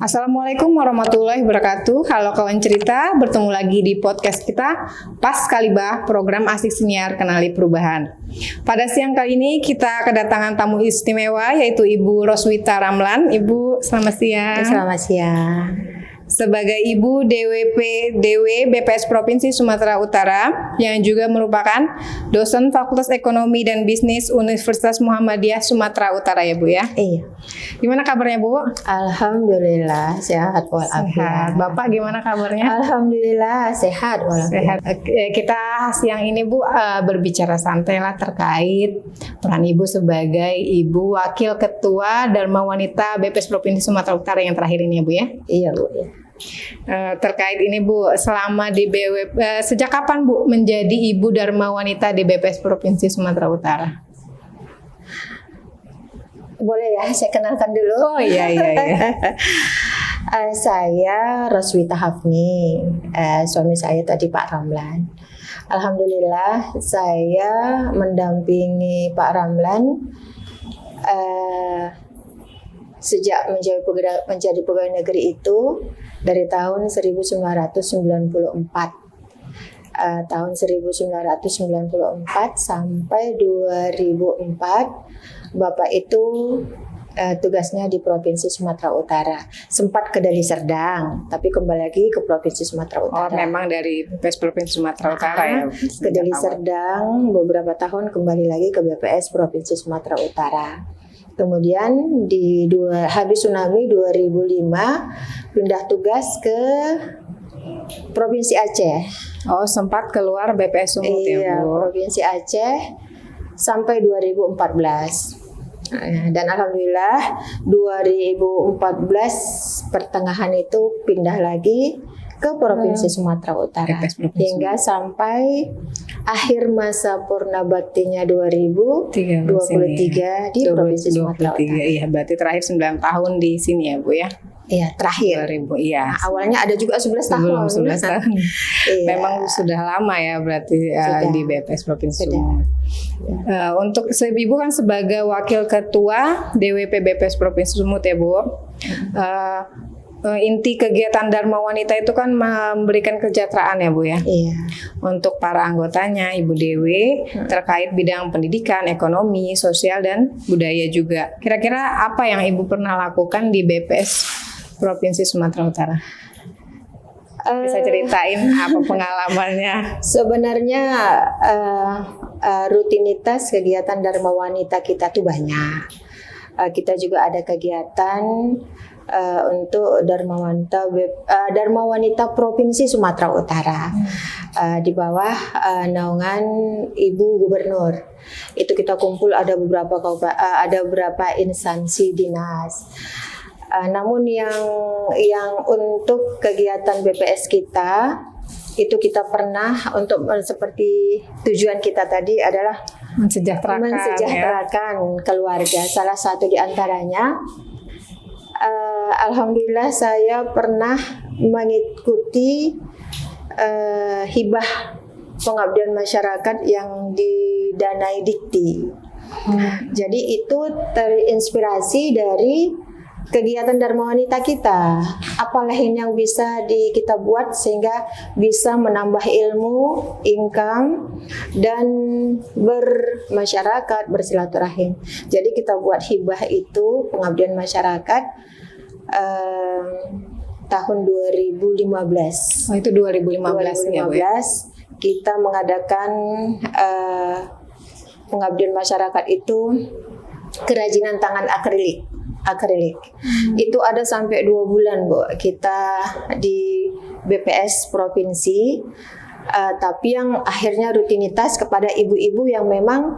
Assalamualaikum warahmatullahi wabarakatuh. Halo kawan cerita, bertemu lagi di podcast kita Pas Kalibah, program Asik Siniar Kenali Perubahan. Pada siang kali ini kita kedatangan tamu istimewa yaitu Ibu Roswita Ramlan. Ibu, selamat siang. Selamat siang. Sebagai Ibu DW BPS Provinsi Sumatera Utara yang juga merupakan dosen Fakultas Ekonomi dan Bisnis Universitas Muhammadiyah Sumatera Utara ya Bu ya. Iya. Gimana kabarnya Bu? Alhamdulillah sehat walafiat. Bapak gimana kabarnya? Alhamdulillah sehat walafiat. Kita siang ini Bu berbicara santai lah terkait peran Ibu sebagai Ibu Wakil Ketua Dharma Wanita BPS Provinsi Sumatera Utara yang terakhir ini ya Bu ya. Iya Bu ya. Terkait ini Bu, selama di sejak kapan Bu menjadi Ibu Dharma Wanita di BPS Provinsi Sumatera Utara? Boleh ya, saya kenalkan dulu. Oh iya. Saya Roswita Hafni, suami saya tadi Pak Ramlan. Alhamdulillah saya mendampingi Pak Ramlan sejak menjadi pegawai negeri itu dari tahun 1994. Tahun 1994 sampai 2004 Bapak itu tugasnya di Provinsi Sumatera Utara. Sempat ke Deli Serdang, tapi kembali lagi ke Provinsi Sumatera Utara. Oh, memang dari BPS Provinsi Sumatera Utara ya. Ke Deli Serdang beberapa tahun, kembali lagi ke BPS Provinsi Sumatera Utara. Kemudian habis tsunami 2005 pindah tugas ke Provinsi Aceh. Oh, sempat keluar BPS Sumut ya Bu. Provinsi Aceh sampai 2014. Dan alhamdulillah 2014 pertengahan itu pindah lagi ke Provinsi Sumatera Utara hingga sampai akhir masa purna baktinya 2023 di Provinsi Sumatera Utara. Iya, berarti terakhir 9 tahun di sini ya Bu ya. Iya, terakhir. 2000, iya. Nah, awalnya ada juga 11 tahun. 11 tahun. Iya. Memang sudah lama ya berarti di BPS Provinsi Sumut. Untuk Ibu kan sebagai Wakil Ketua DWP BPS Provinsi Sumut ya Bu. Inti kegiatan Dharma Wanita itu kan memberikan kesejahteraan ya Bu ya. Iya. Untuk para anggotanya Ibu Dewi terkait bidang pendidikan, ekonomi, sosial dan budaya juga. Kira-kira apa yang Ibu pernah lakukan di BPS Provinsi Sumatera Utara? Bisa ceritain apa pengalamannya? Sebenarnya rutinitas kegiatan Dharma Wanita kita tuh banyak. Kita juga ada kegiatan untuk Dharma Wanita Provinsi Sumatera Utara di bawah naungan Ibu Gubernur. Itu kita kumpul ada beberapa instansi dinas. Namun yang untuk kegiatan BPS kita itu kita pernah untuk seperti tujuan kita tadi adalah mensejahterakan keluarga. Salah satu di antaranya alhamdulillah saya pernah mengikuti hibah pengabdian masyarakat yang didanai Dikti. Jadi itu terinspirasi dari kegiatan Dharma Wanita kita. Apa lain yang bisa kita buat sehingga bisa menambah ilmu, income, dan bermasyarakat, bersilaturahim. Jadi kita buat hibah itu pengabdian masyarakat tahun 2015. Oh, itu 2015 ya Bu ya? Kita mengadakan pengabdian masyarakat itu kerajinan tangan akrilik. Itu ada sampai 2 bulan Bu kita di BPS Provinsi, tapi yang akhirnya rutinitas kepada ibu-ibu yang memang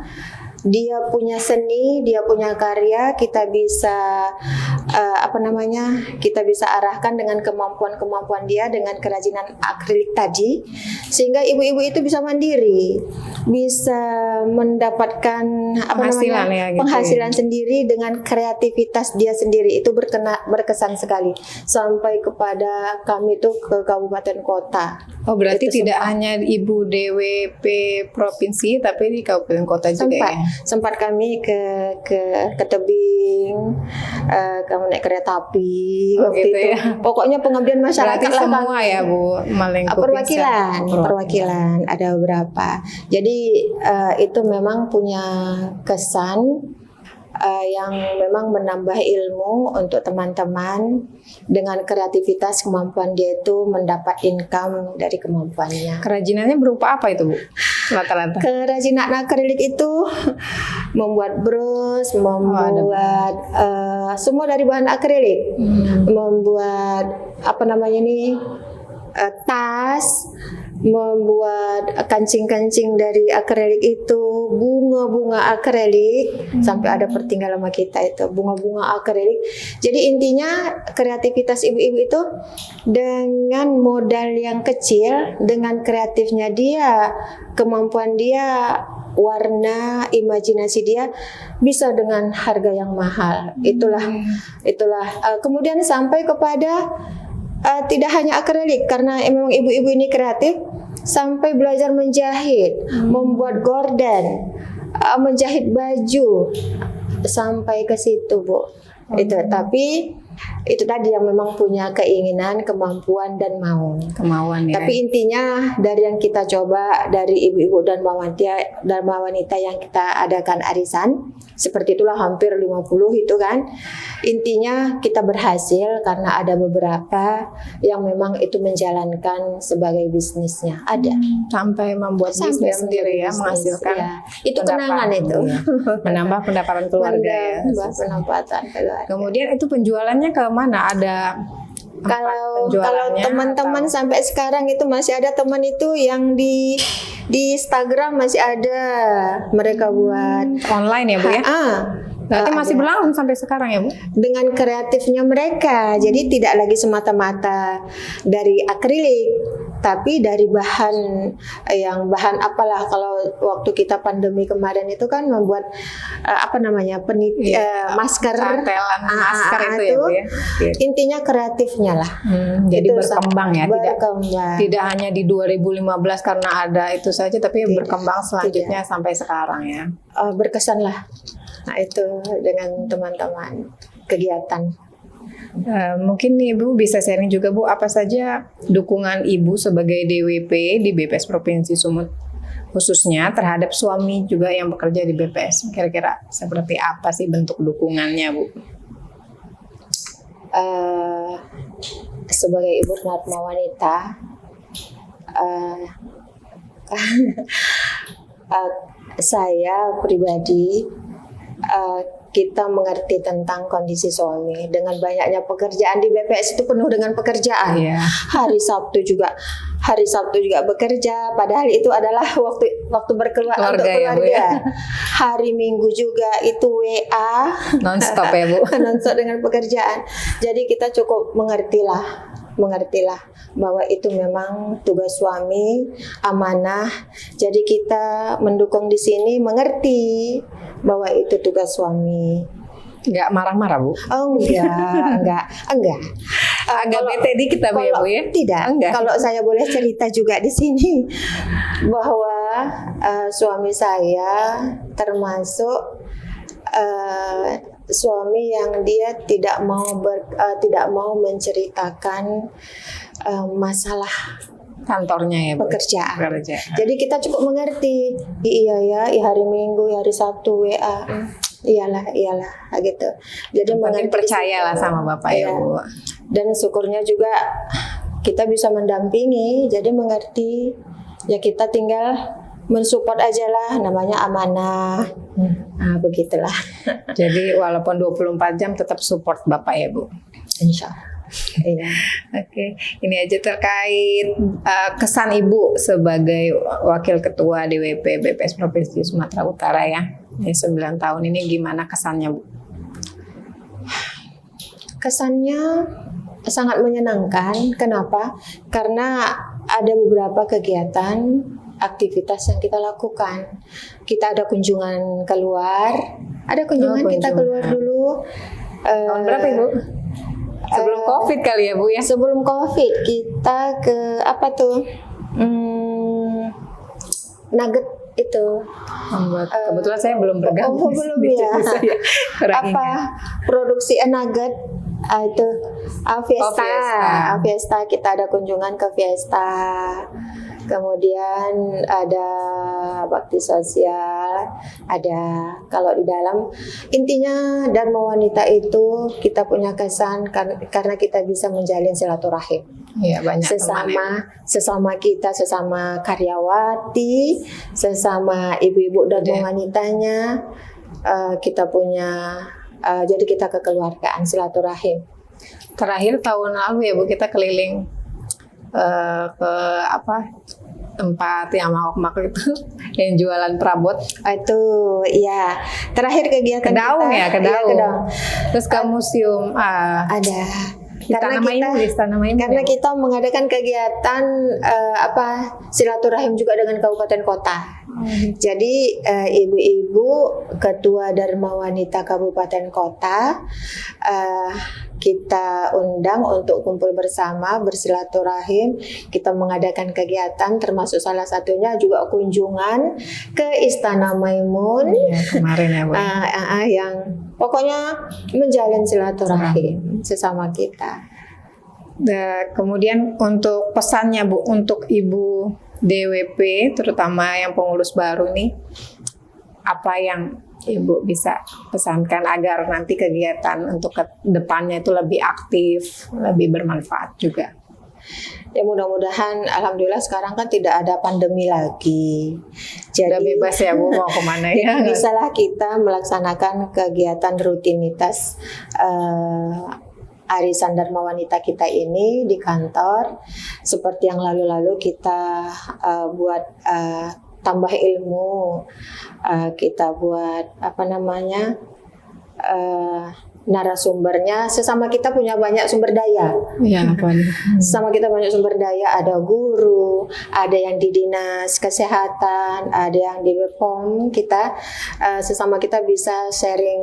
dia punya seni, dia punya karya, kita bisa kita bisa arahkan dengan kemampuan dia dengan kerajinan akrilik tadi, sehingga ibu-ibu itu bisa mandiri, bisa mendapatkan penghasilan sendiri dengan kreativitas dia sendiri. Itu berkesan sekali sampai kepada kami tuh ke kabupaten kota. Oh, berarti Itu tidak hanya Ibu DWP provinsi, tapi di kabupaten kota juga sempat ya. sempat kami ke tebing, kamu naik kereta api Oh, waktu gitu itu. ya. Pokoknya pengabdian masyarakat Berarti lah semua kami. ya Bu, melingkupi Perwakilan ada beberapa. Jadi itu memang punya kesan yang memang menambah ilmu untuk teman-teman dengan kreativitas, kemampuan dia itu mendapat income dari kemampuannya. Kerajinannya berupa apa itu Bu? Rata-rata. Kerajinan akrilik itu membuat bros, membuat semua dari bahan akrilik, membuat apa namanya ini tas, membuat kancing-kancing dari akrilik itu, bunga-bunga akrilik, sampai ada pertinggalan sama kita itu bunga-bunga akrilik. Jadi intinya kreativitas ibu-ibu itu dengan modal yang kecil, dengan kreatifnya dia, kemampuan dia, warna, imajinasi dia bisa dengan harga yang mahal. Itulah kemudian sampai kepada tidak hanya akrilik, karena memang ibu-ibu ini kreatif, sampai belajar menjahit, membuat gorden, menjahit baju, sampai ke situ Bu. Itu tapi itu tadi yang memang punya keinginan, kemampuan dan mau. Kemauan ya. Tapi intinya dari yang kita coba, dari ibu-ibu dan wanita yang kita adakan arisan, seperti itulah hampir 50 itu kan. Intinya kita berhasil karena ada beberapa yang memang itu menjalankan sebagai bisnisnya. Ada. Sampai membuat bisnis sendiri ya, bisnis, menghasilkan. ya. Itu kenangan itu. Ya. Menambah pendapatan keluarga ya. Menambah pendapatan keluarga. Kemudian itu penjualannya ke mana? Ada Kalau penjualannya teman-teman atau- sampai sekarang itu masih ada teman itu yang di Instagram masih ada mereka buat online ya Bu ya? Berarti masih ada. berlangsung sampai sekarang ya Bu? Dengan kreatifnya mereka. Jadi tidak lagi semata-mata dari akrilik, tapi dari bahan apalah. Kalau waktu kita pandemi kemarin itu kan membuat apa namanya masker, Cantelan masker itu ya Bu ya? Oke. intinya kreatifnya lah. Jadi Itu berkembang ya, berkembang. tidak hanya di 2015 karena ada itu saja, tapi berkembang selanjutnya sampai sekarang ya. Berkesan lah. Nah itu dengan teman-teman kegiatan. Mungkin Ibu bisa sharing juga Bu, apa saja dukungan Ibu sebagai DWP di BPS Provinsi Sumut khususnya terhadap suami juga yang bekerja di BPS. Kira-kira seperti apa sih bentuk dukungannya Bu? Sebagai ibu Dharma wanita, saya pribadi kita mengerti tentang kondisi suami. Dengan banyaknya pekerjaan di BPS itu penuh dengan pekerjaan. Iya. Hari Sabtu juga bekerja. Padahal itu adalah waktu berkeluarga untuk Keluarga ya, Bu, keluarga. ya. Hari Minggu juga itu WA. Non-stop ya Bu? Non-stop dengan pekerjaan. Jadi kita cukup mengertilah bahwa itu memang tugas suami, amanah. Jadi kita mendukung di sini, mengerti bahwa itu tugas suami. Nggak marah-marah Bu? Oh enggak. Agak bete dikit tapi ya Bu ya? Tidak. Enggak. Kalau saya boleh cerita juga di sini bahwa suami saya termasuk suami yang dia tidak mau menceritakan masalah Kantornya ya Bu? pekerjaan. Pekerja. Jadi kita cukup mengerti. Iya ya, hari Minggu, hari Sabtu WA. Iyalah gitu. Jadi Mungkin percayalah sama Bapak ya Iya. Bu. Dan syukurnya juga kita bisa mendampingi, jadi mengerti. Ya kita tinggal mensupport aja lah, namanya amanah. Begitulah. Jadi walaupun 24 jam tetap support Bapak ya Bu. Insya Allah. Iya. Oke, ini aja terkait kesan Ibu sebagai Wakil Ketua DWP BPS Provinsi Sumatera Utara ya. Ini 9 tahun ini gimana kesannya Bu? Kesannya sangat menyenangkan. Kenapa? Karena ada beberapa kegiatan, aktivitas yang kita lakukan. Kita ada kunjungan keluar. Ada kunjungan, kita keluar dulu. Tahun berapa Ibu? Sebelum COVID kali ya Bu ya? Sebelum COVID kita ke apa tuh? Nugget itu. Membuat kebetulan saya belum bergabung. Belum di ya. situ, saya kurang Apa ingat. produksi nugget itu Fiesta. Fiesta. Fiesta, kita ada kunjungan ke Fiesta. Kemudian ada bakti sosial, ada kalau di dalam intinya Dharma Wanita itu kita punya kesan karena kita bisa menjalin silaturahim. Iya, banyak teman ya. Sesama kita, sesama karyawati, sesama ibu-ibu Dharma Wanitanya, kita punya jadi kita kekeluargaan silaturahim. Terakhir tahun lalu ya Bu, kita keliling ke tempat yang mak itu yang jualan perabot. Itu ya terakhir kegiatan Ke Daung kita, ya, ke Daung. Ke Daung. Terus ke museum Ada Istana Maimun. karena kita mengadakan kegiatan silaturahim juga dengan kabupaten kota. Jadi ibu-ibu ketua Dharma Wanita Kabupaten Kota kita undang untuk kumpul bersama bersilaturahim. Kita mengadakan kegiatan termasuk salah satunya juga kunjungan ke Istana Maimun. Ya, kemarin ya Bu. Yang pokoknya menjalin silaturahim sesama kita. Kemudian untuk pesannya Bu untuk Ibu DWP terutama yang pengurus baru nih, apa yang Ibu bisa pesankan agar nanti kegiatan untuk ke depannya itu lebih aktif, lebih bermanfaat juga? Ya mudah-mudahan, alhamdulillah sekarang kan tidak ada pandemi lagi. Jadi udah bebas ya Bu, mau kemana ya? Bisalah kita melaksanakan kegiatan rutinitas Arisan Dharma Wanita kita ini di kantor. Seperti yang lalu-lalu kita buat tambah ilmu, kita buat narasumbernya, sesama kita punya banyak sumber daya. Ya, apa nih? Sama kita banyak sumber daya, ada guru, ada yang di dinas kesehatan, ada yang di BPOM. Kita sesama kita bisa sharing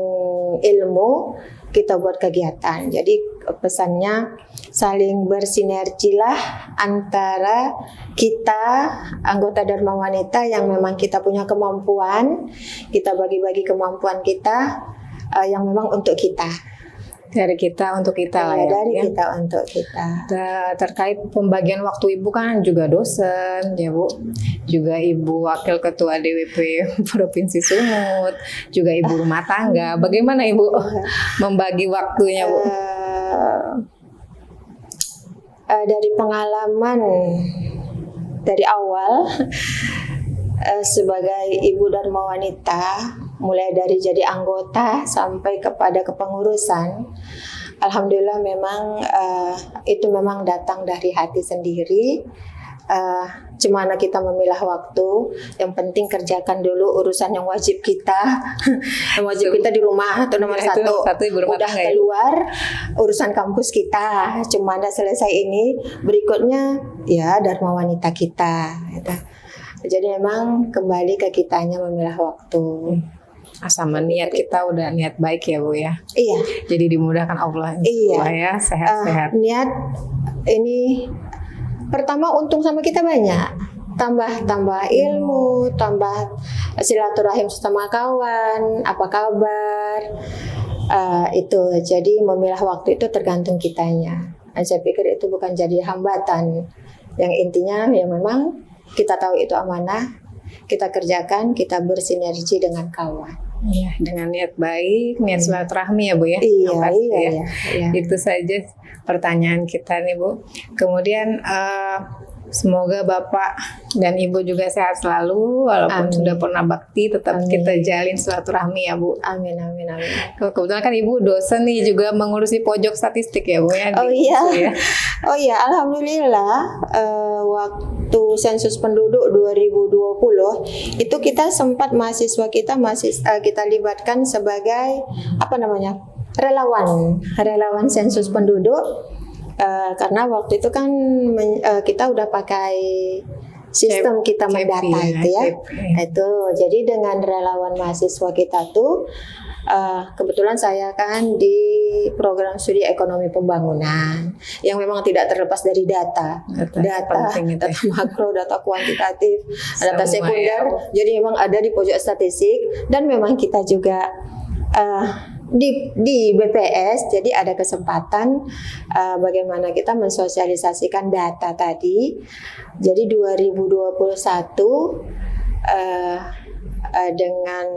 ilmu, kita buat kegiatan. Jadi pesannya saling bersinergilah antara kita anggota Dharma Wanita yang memang kita punya kemampuan, kita bagi-bagi kemampuan kita yang memang untuk kita. Dari kita untuk kita lah ya. Dari ya. kita untuk kita. Terkait pembagian waktu Ibu kan juga dosen ya Bu, juga Ibu Wakil Ketua DWP Provinsi Sumut, juga Ibu rumah tangga. Bagaimana Ibu membagi waktunya Bu? Dari pengalaman dari awal sebagai Ibu Dharma Wanita, mulai dari jadi anggota sampai kepada kepengurusan, alhamdulillah memang itu memang datang dari hati sendiri. Gimana kita memilah waktu, yang penting kerjakan dulu urusan yang wajib kita. Yang wajib kita di rumah itu nomor Ya, itu satu. Ibu rumah Udah tangga, keluar urusan kampus kita, gimana selesai ini, berikutnya ya Dharma Wanita kita gitu. Jadi memang kembali ke kitanya memilah waktu. Sama niat kita udah niat baik ya Bu ya. Iya. Jadi dimudahkan Allah. Iya. Ya, sehat-sehat. Niat ini pertama untung sama kita banyak. Tambah ilmu, tambah silaturahim sama kawan, apa kabar. Itu jadi memilah waktu itu tergantung kitanya. Saya pikir itu bukan jadi hambatan. Yang intinya ya memang kita tahu itu amanah, kita kerjakan, kita bersinergi dengan kawan. Iya, dengan niat baik, niat silaturahmi ya Bu ya. Iya, Yang pasti ya. iya. Itu saja pertanyaan kita nih Bu. Kemudian semoga Bapak dan Ibu juga sehat selalu, walaupun Amin. sudah pernah bakti, tetap Amin. kita jalin silaturahmi ya Bu. Amin. Kebetulan kan Ibu dosen nih, juga mengurusi pojok statistik ya Bu ya. Oh di iya, UNSU ya. oh iya, alhamdulillah waktu sensus penduduk 2020 itu kita sempat mahasiswa kita kita libatkan sebagai relawan sensus penduduk. Karena waktu itu kan kita udah pakai sistem kita mendata itu ya. Itu jadi dengan relawan mahasiswa kita tuh kebetulan saya kan di program studi ekonomi pembangunan yang memang tidak terlepas dari data penting itu. data makro, data kuantitatif, data Semua sekunder. ya. Jadi memang ada di pojok statistik, dan memang kita juga di BPS jadi ada kesempatan bagaimana kita mensosialisasikan data tadi. Jadi 2021 dengan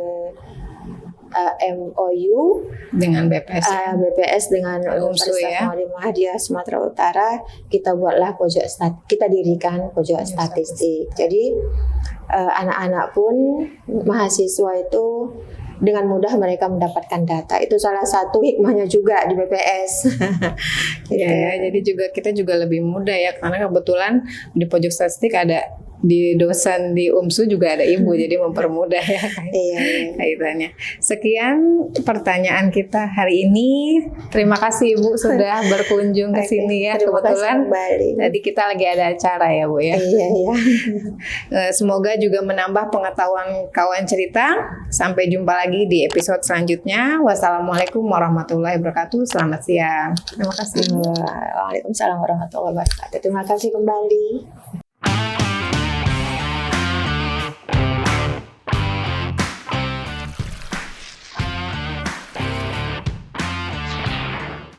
MOU Dengan BPS. BPS dengan UMSU Universitas ya. Muhammadiyah Sumatera Utara, kita buatlah kita dirikan pojok statistik. Jadi anak-anak pun, mahasiswa itu dengan mudah mereka mendapatkan data. Itu salah satu hikmahnya juga di BPS. Gitu. Ya, jadi kita juga lebih mudah ya, karena kebetulan di pojok statistik ada di dosen di UMSU juga ada ibu, jadi mempermudah ya Iya. kaitannya. Sekian pertanyaan kita hari ini. Terima kasih Ibu sudah berkunjung ke sini ya. Terima kasih Kebetulan kembali. tadi kita lagi ada acara ya Bu ya. Iya, iya. Semoga juga menambah pengetahuan kawan cerita. Sampai jumpa lagi di episode selanjutnya. Wassalamualaikum warahmatullahi wabarakatuh. Selamat siang. Terima kasih. Waalaikumsalam warahmatullahi wabarakatuh. Terima kasih kembali.